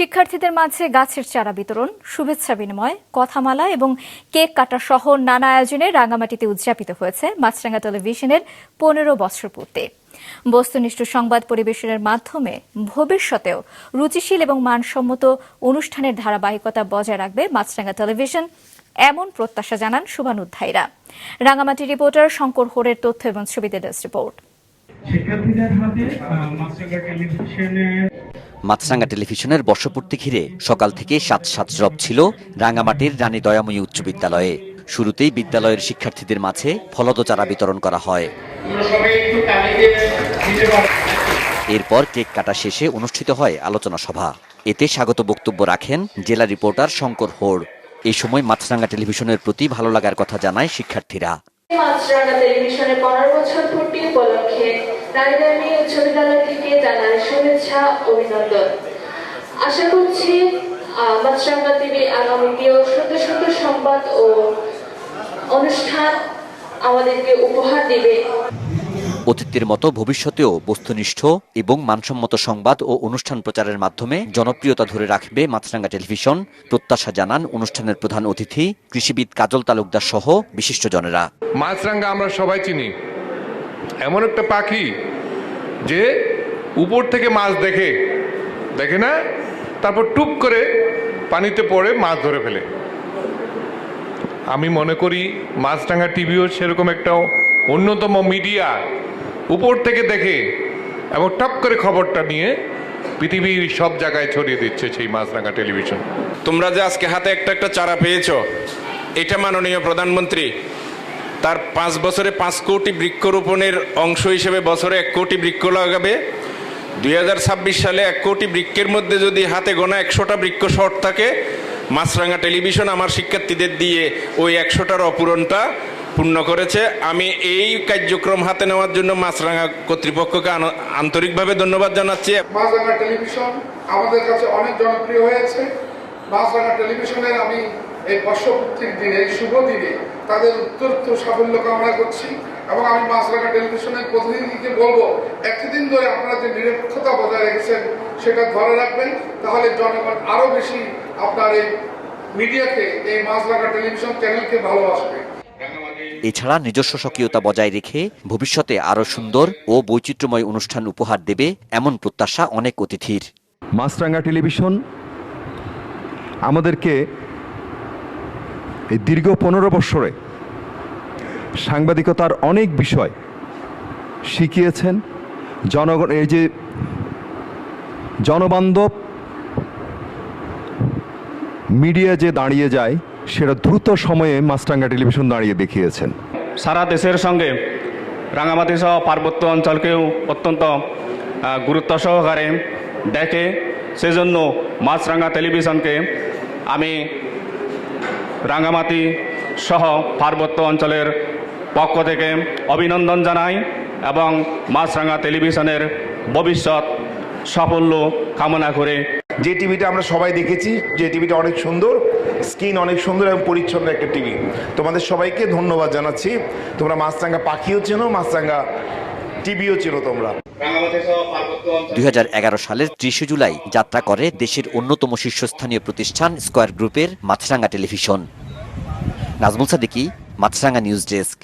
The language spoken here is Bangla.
শিক্ষার্থীদের মাঝে গাছের চারা বিতরণ, শুভেচ্ছা বিনিময়, কথামালা এবং কেক কাটা সহ নানা আয়োজনে রাঙামাটিতে উদযাপিত হয়েছে মাছরাঙা টেলিভিশনের 15 বছর পূর্তি। বস্তুনিষ্ঠ সংবাদ পরিবেশনের মাধ্যমে ভবিষ্যতেও রুচিশীল এবং মানসম্মত অনুষ্ঠানের ধারাবাহিকতা বজায় রাখবে মাছরাঙা টেলিভিশন, এমন প্রত্যাশা জানান শুভানুধ্যায়ীরা। রাঙামাটি রিপোর্টার শঙ্কর হোরের তথ্য এবং ছবিতে ডেস্ক রিপোর্ট। মাছরাঙা টেলিভিশনের বর্ষপূর্তি ঘিরে সকাল থেকে সাত রব ছিল রাঙামাটির রানী দয়াময়ী উচ্চ বিদ্যালয়ে। শুরুতেই বিদ্যালয়ের শিক্ষার্থীদের মাঝে ফলদ চারা বিতরণ করা হয়। এরপর কেক কাটা শেষে অনুষ্ঠিত হয় আলোচনা সভা। এতে স্বাগত বক্তব্য রাখেন জেলা রিপোর্টার শঙ্কর হোর। এই সময় মাছরাঙা টেলিভিশনের প্রতি ভালো লাগার কথা জানায় শিক্ষার্থীরা। মাছরাঙা টেলিভিশনের 15 বছর পূর্তি উপলক্ষে রানী দয়াময়ী উচ্চ বিদ্যালয় থেকে জানাই শুভেচ্ছা, অভিনন্দন। আশা করছি মাছরাঙা টিভি আগামীতেও সুন্দর সুন্দর সংবাদ ও অনুষ্ঠান আমাদেরকে উপহার দিবে। অতীতের মতো ভবিষ্যতেও বস্তুনিষ্ঠ এবং মানসম্মত সংবাদ ও অনুষ্ঠান প্রচারের মাধ্যমে জনপ্রিয়তা ধরে রাখবে মাছরাঙা টেলিভিশন, প্রত্যাশা জানান অনুষ্ঠানের প্রধান অতিথি কৃষিবিদ কাজল তালুকদার সহ বিশিষ্টজনেরা। মাছরাঙা আমরা সবাই চিনি, এমন একটা পাখি যে উপর থেকে মাছ দেখে না, তারপর টুপ করে পানিতে পড়ে মাছ ধরে ফেলে। আমি মনে করি মাছরাঙা টিভিও সেরকম একটা অন্যতম মিডিয়া, উপর থেকে দেখে এবং টপ করে খবরটা নিয়ে পৃথিবীর সব জায়গায় ছড়িয়ে দিচ্ছে সেই মাছরাঙা টেলিভিশন। তোমরা যে আজকে হাতে একটা চারা পেয়েছো, এটা মাননীয় প্রধানমন্ত্রী তার 5 বছরে 5 কোটি বৃক্ষরোপণের অংশ হিসেবে বছরে 1 কোটি বৃক্ষ লাগাবে। 2026 সালে 1 কোটি বৃক্ষের মধ্যে যদি হাতে গোনা 100টা বৃক্ষ শর্ট থাকে, মাছরাঙা টেলিভিশন আমার শিক্ষার্থীদের দিয়ে ওই 100টার অপূরণটা পূর্ণ করেছে। আমি এই কার্যক্রম হাতে নেওয়ার জন্য মাছরাঙা কর্তৃপক্ষকে আন্তরিকভাবে ধন্যবাদ জানাচ্ছি। মাছরাঙা টেলিভিশন আমাদের কাছে অনেক জনপ্রিয় হয়েছে। মাছরাঙা টেলিভিশনের আমি এই বর্ষপূর্তির দিনে, এই শুভ দিনে তাদের উত্তরোত্তর সাফল্য কামনা করছি এবং আমি মাছরাঙা টেলিভিশনের প্রতিনিধিকে বলবো, একদিন ধরে আপনারা যে নিরপেক্ষতা বজায় রেখেছেন সেটা ধরে রাখবেন, তাহলে জনগণ আরো বেশি আপনার এই মিডিয়াকে, এই মাছরাঙা টেলিভিশন চ্যানেলকে ভালোবাসবে। এছাড়া নিজস্ব স্বকীয়তা বজায় রেখে ভবিষ্যতে আরো সুন্দর ও বৈচিত্র্যময় অনুষ্ঠান উপহার দেবে, এমন প্রত্যাশা অনেক অতিথির। মাছরাঙা টেলিভিশন আমাদেরকে এই দীর্ঘ 15 বছরে সাংবাদিকতার অনেক বিষয় শিখিয়েছেন। জনগণ এই যে জনবান্ধব মিডিয়া যে দাঁড়িয়ে যায়, সেটা দ্রুত সময়ে মাছরাঙা টেলিভিশন দাঁড়িয়ে দেখিয়েছেন। সারা দেশের সঙ্গে রাঙামাটি সহ পার্বত্য অঞ্চলকেও অত্যন্ত গুরুত্ব সহকারে দেখে, সেজন্য মাছরাঙা টেলিভিশনকে আমি রাঙামাটি সহ পার্বত্য অঞ্চলের পক্ষ থেকে অভিনন্দন জানাই এবং মাছরাঙা টেলিভিশনের ভবিষ্যৎ সাফল্য কামনা করে। যে টিভিটা আমরা সবাই দেখেছি, যে টিভিটা অনেক সুন্দর, স্ক্রিন অনেক সুন্দর এবং পরিচ্ছন্ন একটা টিভি। তোমাদের সবাইকে ধন্যবাদ জানাচ্ছি। তোমরা মাছরাঙা পাখিও চেনো, মাছরাঙা টিভিও চেনো তোমরা। 2011 সালের 30 জুলাই যাত্রা করে দেশের অন্যতম শীর্ষস্থানীয় প্রতিষ্ঠান স্কয়ার গ্রুপের মাছরাঙা টেলিভিশন। নাজমুল সাদিকি, মাছরাঙা নিউজ ডেস্ক।